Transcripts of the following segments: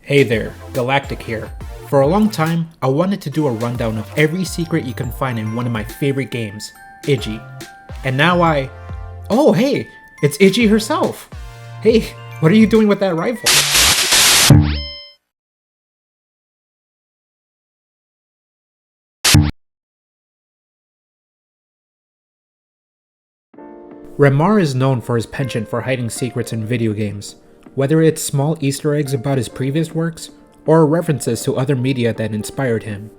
Hey there, Galactic here. For a long time, I wanted to do a rundown of every secret you can find in one of my favorite games, Iggy. And now Oh hey, it's Iggy herself! Hey, what are you doing with that rifle? Remar is known for his penchant for hiding secrets in video games, whether it's small Easter eggs about his previous works, or references to other media that inspired him.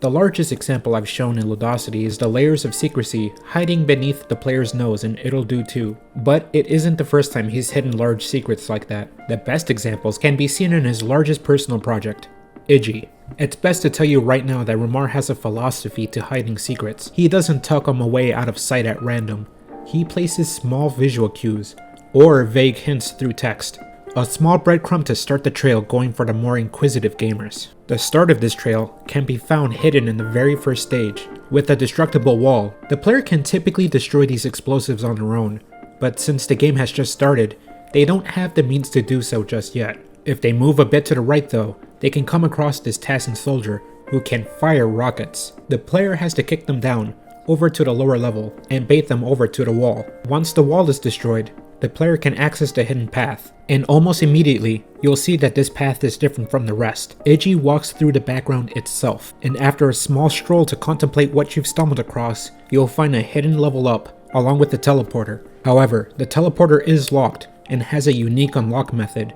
The largest example I've shown in Ludosity is the layers of secrecy hiding beneath the player's nose in It'll Do Too, but it isn't the first time he's hidden large secrets like that. The best examples can be seen in his largest personal project, Iggy. It's best to tell you right now that Remar has a philosophy to hiding secrets. He doesn't tuck them away out of sight at random. He places small visual cues, or vague hints through text. A small breadcrumb to start the trail going for the more inquisitive gamers. The start of this trail can be found hidden in the very first stage. With a destructible wall, the player can typically destroy these explosives on their own, but since the game has just started, they don't have the means to do so just yet. If they move a bit to the right though, they can come across this Tassin soldier who can fire rockets. The player has to kick them down, over to the lower level, and bait them over to the wall. Once the wall is destroyed, the player can access the hidden path, and almost immediately, you'll see that this path is different from the rest. Iggy walks through the background itself, and after a small stroll to contemplate what you've stumbled across, you'll find a hidden level up, along with the teleporter. However, the teleporter is locked, and has a unique unlock method.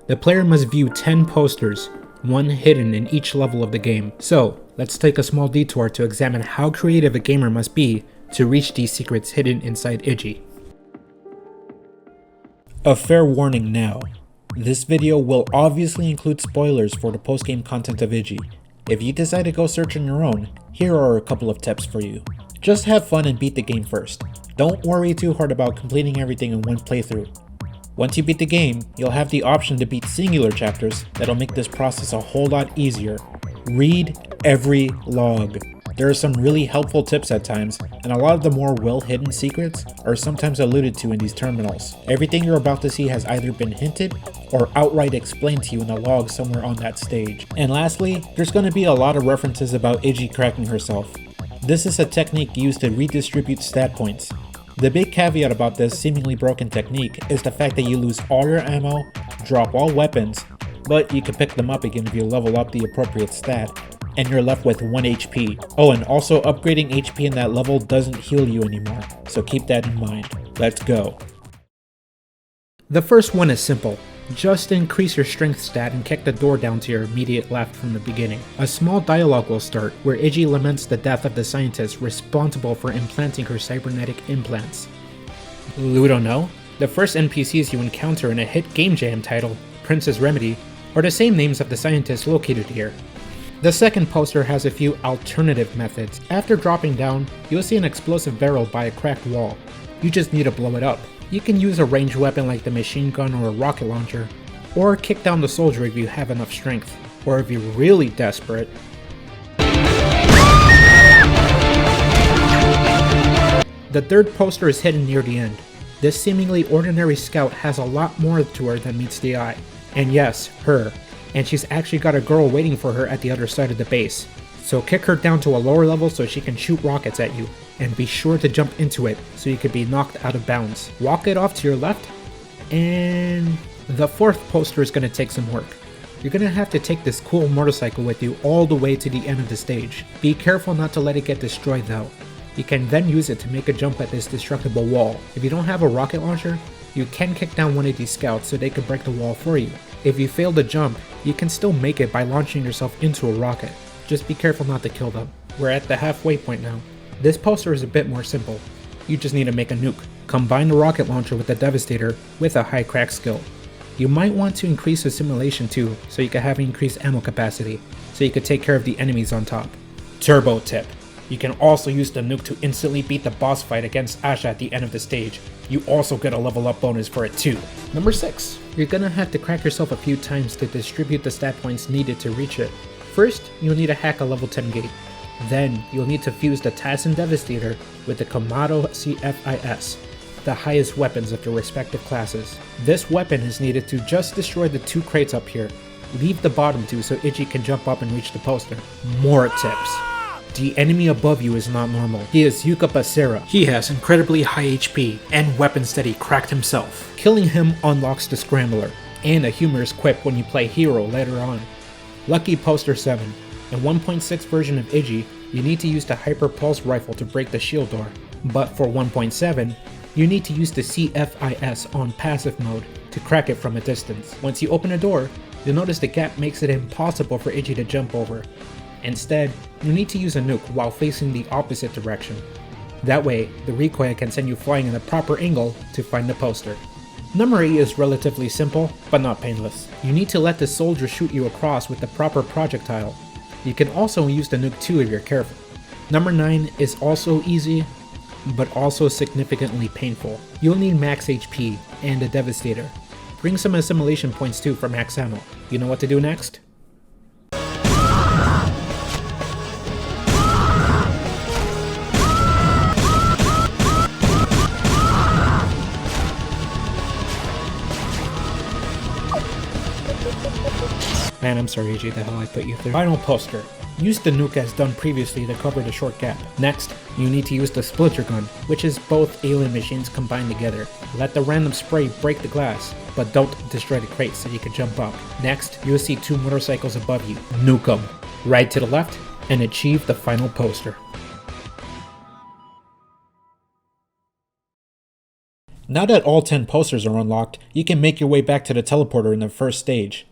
The player must view 10 posters, one hidden in each level of the game. So, let's take a small detour to examine how creative a gamer must be to reach these secrets hidden inside Iggy. A fair warning now. This video will obviously include spoilers for the post-game content of Iggy. If you decide to go search on your own, here are a couple of tips for you. Just have fun and beat the game first. Don't worry too hard about completing everything in one playthrough. Once you beat the game, you'll have the option to beat singular chapters that'll make this process a whole lot easier. Read every log. There are some really helpful tips at times, and a lot of the more well-hidden secrets are sometimes alluded to in these terminals. Everything you're about to see has either been hinted or outright explained to you in a log somewhere on that stage. And lastly, there's going to be a lot of references about Iggy cracking herself. This is a technique used to redistribute stat points. The big caveat about this seemingly broken technique is the fact that you lose all your ammo, drop all weapons, but you can pick them up again if you level up the appropriate stat, and you're left with 1 HP. Oh, and also upgrading HP in that level doesn't heal you anymore, so keep that in mind. Let's go. The first one is simple. Just increase your strength stat and kick the door down to your immediate left from the beginning. A small dialogue will start, where Iggy laments the death of the scientist responsible for implanting her cybernetic implants. Ludo no? The first NPCs you encounter in a hit game jam titled Princess Remedy are the same names of the scientists located here. The second poster has a few alternative methods. After dropping down, you'll see an explosive barrel by a cracked wall. You just need to blow it up. You can use a ranged weapon like the machine gun or a rocket launcher, or kick down the soldier if you have enough strength, or if you're really desperate. The third poster is hidden near the end. This seemingly ordinary scout has a lot more to her than meets the eye. And yes, her. And she's actually got a girl waiting for her at the other side of the base. So kick her down to a lower level so she can shoot rockets at you, and be sure to jump into it so you can be knocked out of bounds. Walk it off to your left, and the fourth poster is going to take some work. You're going to have to take this cool motorcycle with you all the way to the end of the stage. Be careful not to let it get destroyed though. You can then use it to make a jump at this destructible wall. If you don't have a rocket launcher, you can kick down one of these scouts so they can break the wall for you. If you fail to jump, you can still make it by launching yourself into a rocket. Just be careful not to kill them. We're at the halfway point now. This poster is a bit more simple. You just need to make a nuke. Combine the rocket launcher with the Devastator with a high crack skill. You might want to increase the simulation too, so you can have increased ammo capacity, so you can take care of the enemies on top. Turbo tip. You can also use the nuke to instantly beat the boss fight against Asha at the end of the stage. You also get a level up bonus for it too. Number 6. You're gonna have to crack yourself a few times to distribute the stat points needed to reach it. First, you'll need to hack a level 10 gate. Then, you'll need to fuse the Tassin Devastator with the Kamado CFIS, the highest weapons of your respective classes. This weapon is needed to just destroy the 2 crates up here, Leave the bottom two so Iggy can jump up and reach the poster. More tips. The enemy above you is not normal. He is Yuka Basera. He has incredibly high HP and weapons that he cracked himself. Killing him unlocks the Scrambler and a humorous quip when you play Hero later on. Lucky Poster 7. In 1.6 version of Iggy, you need to use the Hyper Pulse Rifle to break the shield door. But for 1.7, you need to use the CFIS on passive mode to crack it from a distance. Once you open a door, you'll notice the gap makes it impossible for Iggy to jump over. Instead, you need to use a nuke while facing the opposite direction. That way, the recoil can send you flying in the proper angle to find the poster. Number 8 is relatively simple, but not painless. You need to let the soldier shoot you across with the proper projectile. You can also use the nuke too if you're careful. Number 9 is also easy, but also significantly painful. You'll need max HP and a Devastator. Bring some assimilation points too for max ammo. You know what to do next? Man, I'm sorry AJ, the hell I put you through. Final poster. Use the nuke as done previously to cover the short gap. Next, you need to use the splitter gun, which is both alien machines combined together. Let the random spray break the glass, but don't destroy the crate so you can jump up. Next, you'll see 2 motorcycles above you. Nuke them. Ride to the left and achieve the final poster. Now that all 10 posters are unlocked, you can make your way back to the teleporter in the first stage.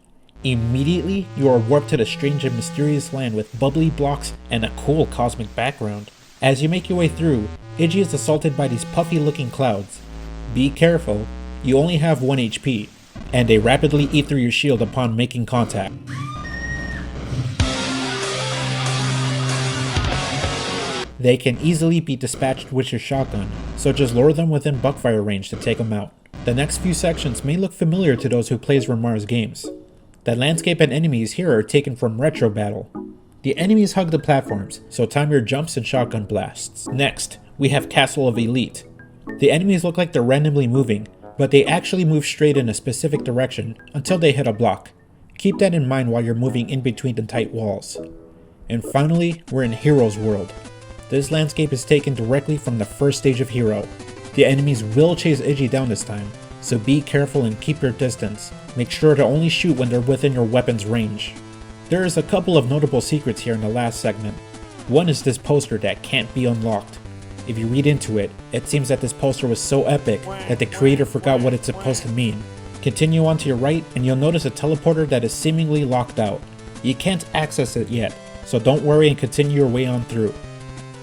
Immediately, you are warped to the strange and mysterious land with bubbly blocks and a cool cosmic background. As you make your way through, Iggy is assaulted by these puffy looking clouds. Be careful, you only have 1 HP, and they rapidly eat through your shield upon making contact. They can easily be dispatched with your shotgun, so just lure them within buckfire range to take them out. The next few sections may look familiar to those who plays Remar's games. The landscape and enemies here are taken from Retro Battle. The enemies hug the platforms, so time your jumps and shotgun blasts. Next, we have Castle of Elite. The enemies look like they're randomly moving, but they actually move straight in a specific direction until they hit a block. Keep that in mind while you're moving in between the tight walls. And finally, we're in Hero's World. This landscape is taken directly from the first stage of Hero. The enemies will chase Iggy down this time, so be careful and keep your distance. Make sure to only shoot when they're within your weapon's range. There is a couple of notable secrets here in the last segment. One is this poster that can't be unlocked. If you read into it, it seems that this poster was so epic that the creator forgot what it's supposed to mean. Continue on to your right and you'll notice a teleporter that is seemingly locked out. You can't access it yet, so don't worry and continue your way on through.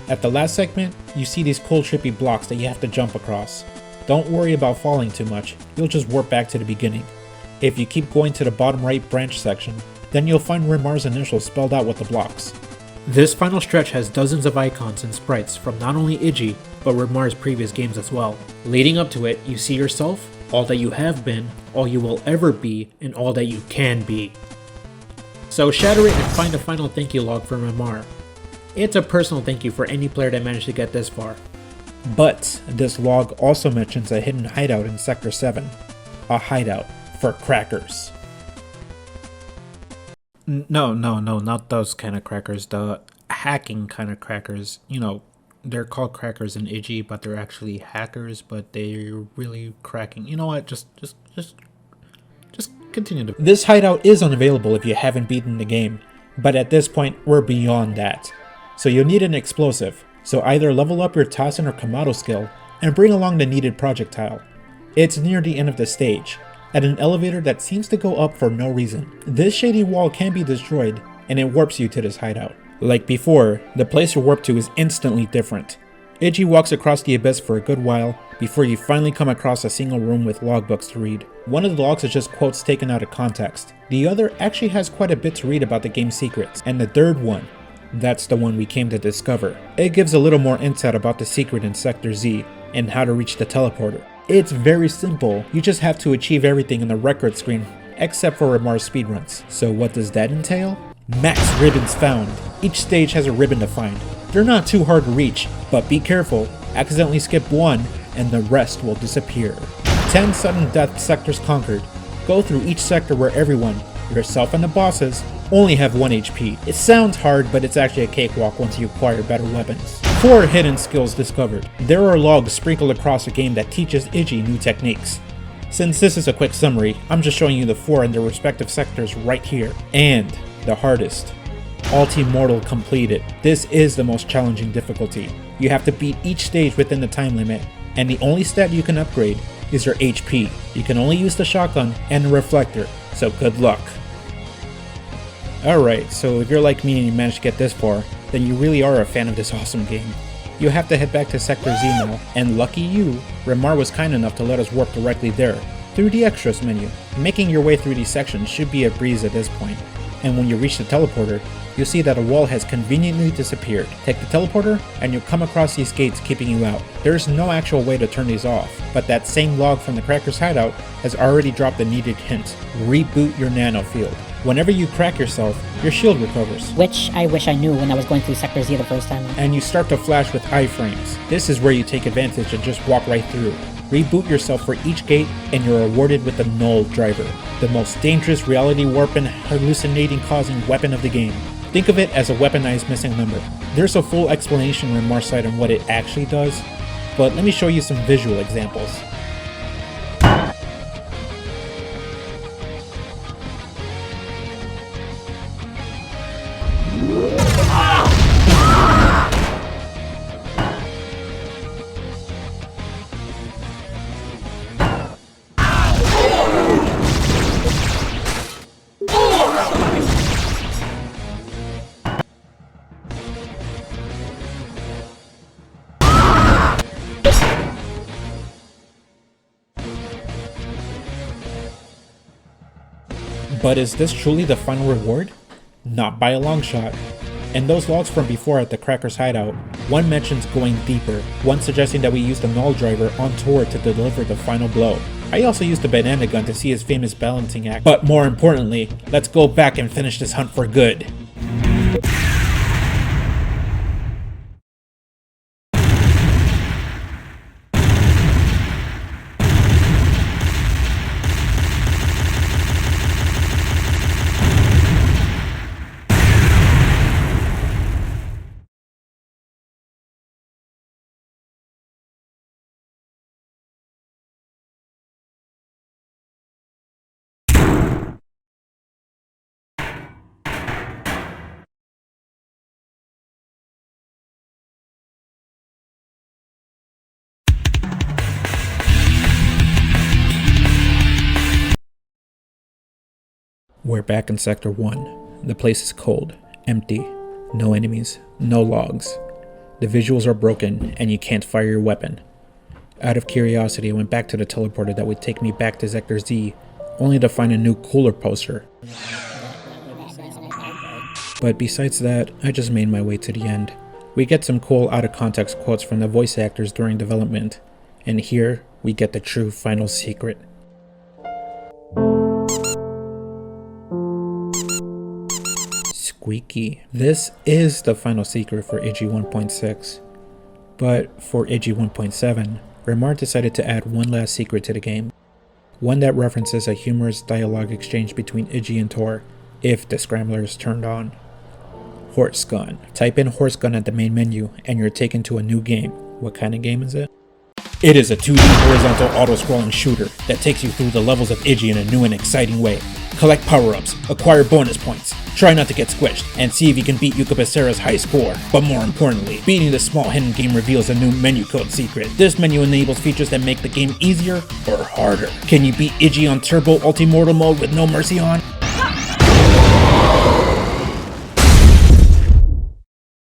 At the last segment, you see these cool trippy blocks that you have to jump across. Don't worry about falling too much, you'll just warp back to the beginning. If you keep going to the bottom right branch section, then you'll find Remar's initials spelled out with the blocks. This final stretch has dozens of icons and sprites from not only Iggy, but Remar's previous games as well. Leading up to it, you see yourself, all that you have been, all you will ever be, and all that you can be. So shatter it and find a final thank you log from Remar. It's a personal thank you for any player that managed to get this far. But this log also mentions a hidden hideout in Sector 7. A hideout for crackers. No, not those kind of crackers. The hacking kind of crackers. You know, they're called crackers in Iggy, but they're actually hackers, but they're really cracking. You know what? Just continue to... This hideout is unavailable if you haven't beaten the game, but at this point, we're beyond that. So you'll need an explosive. So either level up your Tassen or Kamado skill, and bring along the needed projectile. It's near the end of the stage, at an elevator that seems to go up for no reason. This shady wall can be destroyed, and it warps you to this hideout. Like before, the place you're warped to is instantly different. Iggy walks across the abyss for a good while, before you finally come across a single room with logbooks to read. One of the logs is just quotes taken out of context. The other actually has quite a bit to read about the game's secrets, and the third one, that's the one we came to discover. It gives a little more insight about the secret in Sector Z, and how to reach the teleporter. It's very simple, you just have to achieve everything in the record screen, except for Remar's speedruns. So what does that entail? Max ribbons found. Each stage has a ribbon to find. They're not too hard to reach, but be careful, accidentally skip one, and the rest will disappear. 10 sudden death sectors conquered. Go through each sector where everyone, Yourself and the bosses only have 1 HP. It sounds hard, but it's actually a cakewalk once you acquire better weapons. 4 hidden skills discovered. There are logs sprinkled across the game that teaches Iggy new techniques. Since this is a quick summary, I'm just showing you the 4 in their respective sectors right here. And the hardest. Multi-mortal completed. This is the most challenging difficulty. You have to beat each stage within the time limit, and the only stat you can upgrade is your HP. You can only use the shotgun and the reflector, so good luck. Alright, so if you're like me and you managed to get this far, then you really are a fan of this awesome game. You have to head back to Sector Z now, and lucky you, Remar was kind enough to let us warp directly there, through the extras menu. Making your way through these sections should be a breeze at this point, and when you reach the teleporter, you'll see that a wall has conveniently disappeared. Take the teleporter, and you'll come across these gates keeping you out. There's no actual way to turn these off, but that same log from the Cracker's Hideout has already dropped the needed hint. Reboot your nano field. Whenever you crack yourself, your shield recovers. Which I wish I knew when I was going through Sector Z the first time. And you start to flash with iframes. This is where you take advantage and just walk right through. Reboot yourself for each gate, and you're rewarded with the Null Driver, the most dangerous reality warp and hallucinating causing weapon of the game. Think of it as a weaponized missing number. There's a full explanation on Remar's site on what it actually does, but let me show you some visual examples. But is this truly the final reward? Not by a long shot. In those logs from before at the Cracker's Hideout, one mentions going deeper, one suggesting that we use the Null Driver on tour to deliver the final blow. I also used the banana gun to see his famous balancing act, but more importantly, let's go back and finish this hunt for good. We're back in Sector 1. The place is cold, empty, no enemies, no logs. The visuals are broken, and you can't fire your weapon. Out of curiosity, I went back to the teleporter that would take me back to Sector Z, only to find a new cooler poster. But besides that, I just made my way to the end. We get some cool out-of-context quotes from the voice actors during development, and here we get the true final secret. Squeaky. This is the final secret for Iggy 1.6. But for Iggy 1.7, Remar decided to add one last secret to the game. One that references a humorous dialogue exchange between Iggy and Tor, if the scrambler is turned on. Horse gun. Type in horse gun at the main menu and you're taken to a new game. What kind of game is it? It is a 2D horizontal auto-scrolling shooter that takes you through the levels of Iggy in a new and exciting way. Collect power-ups, acquire bonus points, try not to get squished, and see if you can beat Yuka Becerra's high score. But more importantly, beating this small hidden game reveals a new menu code secret. This menu enables features that make the game easier or harder. Can you beat Iggy on Turbo Ultimortal mode with no mercy on?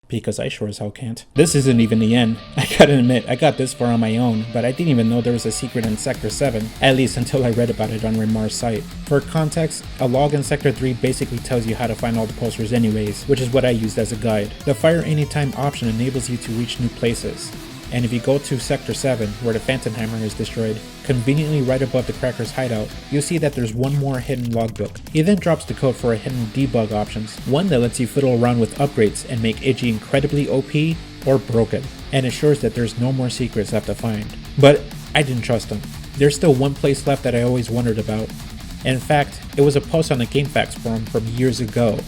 Because I sure as hell can't. This isn't even the end. I gotta admit, I got this far on my own, but I didn't even know there was a secret in Sector 7, at least until I read about it on Remar's site. For context, a log in Sector 3 basically tells you how to find all the posters anyways, which is what I used as a guide. The Fire Anytime option enables you to reach new places. And if you go to Sector 7, where the Phantom Hammer is destroyed, conveniently right above the Cracker's Hideout, you'll see that there's one more hidden logbook. He then drops the code for a hidden debug options, one that lets you fiddle around with upgrades and make Iggy incredibly OP or broken, and ensures that there's no more secrets left to find. But I didn't trust him. There's still one place left that I always wondered about. In fact, it was a post on the GameFAQs forum from years ago,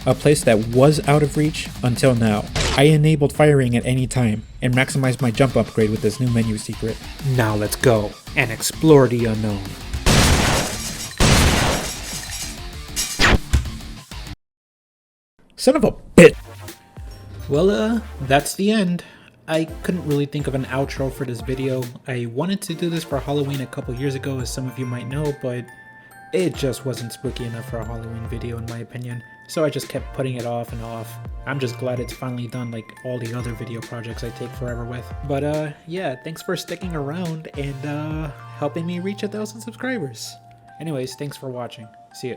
a place that was out of reach until now. I enabled firing at any time and maximized my jump upgrade with this new menu secret. Now let's go and explore the unknown. Son of a bitch! Well, that's the end. I couldn't really think of an outro for this video. I wanted to do this for Halloween a couple years ago, as some of you might know, but it just wasn't spooky enough for a Halloween video in my opinion. So I just kept putting it off and off. I'm just glad it's finally done, like all the other video projects I take forever with. But yeah, thanks for sticking around and helping me reach 1,000 subscribers. Anyways, thanks for watching. See ya.